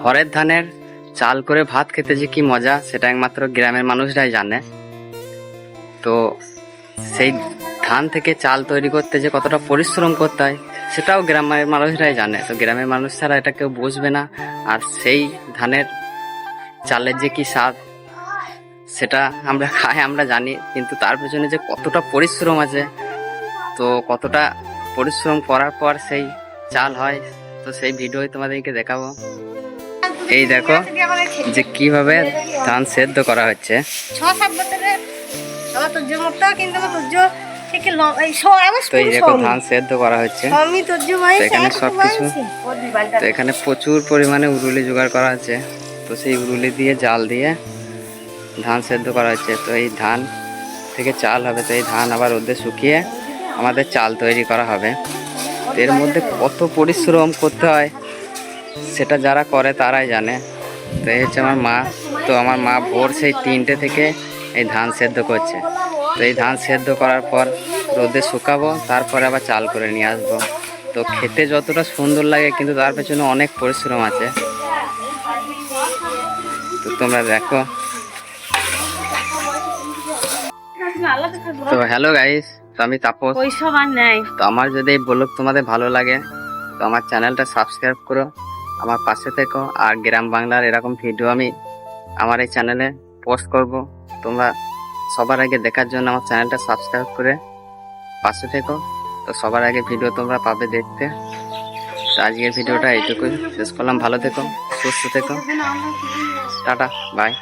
ঘরের ধানের চাল করে ভাত খেতে যে কি মজা সেটা একমাত্র গ্রামের মানুষরাই জানে। তো সেই ধান থেকে চাল তৈরি করতে যে কতটা পরিশ্রম করতে হয় সেটাও গ্রামের মানুষরাই জানে। তো গ্রামের মানুষ ছাড়া এটা কেউ বুঝবে না। আর সেই ধানের চালের যে কি স্বাদ সেটা আমরা খাই, আমরা জানি, কিন্তু তার পেছনে যে কতটা পরিশ্রম আছে, তো কতটা পরিশ্রম করার পর সেই চাল হয়, তো সেই ভিডিওই তোমাদেরকে দেখাবো। এই দেখো যে কিভাবে ধান সেদ্ধ করা হচ্ছে। তো এই দেখো ধান সেদ্ধ করা হচ্ছে। তো এখানে সবকিছু, তো এখানে প্রচুর পরিমাণে উরুলি জোগাড় করা আছে। তো সেই উরুলি দিয়ে জাল দিয়ে ধান সেদ্ধ করা হচ্ছে। তো এই ধান থেকে চাল হবে। তো এই ধান আবার রোদে শুকিয়ে আমাদের চাল তৈরি করা হবে। এর মধ্যে কত পরিশ্রম করতে হয় সেটা যারা করে তারাই জানে। তো এই হচ্ছে আমার মা। তো আমার মা ভোর সেই 3টে থেকে এই ধান সেদ্ধ করছে। তো এই ধান সেদ্ধ করার পর রোদে শুকাবো, তারপরে আবার চাল করে নিয়ে আসবো। তো খেতে যতটা সুন্দর লাগে কিন্তু তার পেছনে অনেক পরিশ্রম আছে। তো তোমরা দেখো। তো হ্যালো গাইস, তো আমি তাপস। তো আমার যদি এই ব্লগ তোমাদের ভালো লাগে তো আমার চ্যানেলটা সাবস্ক্রাইব করো, আমার পাশে থেকো। আর গ্রাম বাংলার এরকম ভিডিও আমি আমার এই চ্যানেলে পোস্ট করব। তোমরা সবার আগে দেখার জন্য আমার চ্যানেলটা সাবস্ক্রাইব করে পাশে থেকো। তো সবার আগে ভিডিও তোমরা পাবে দেখতে। তো আজকের ভিডিওটা এইটুকুই শেষ করলাম। ভালো থেকো, সুস্থ থেকো, টাটা, বাই।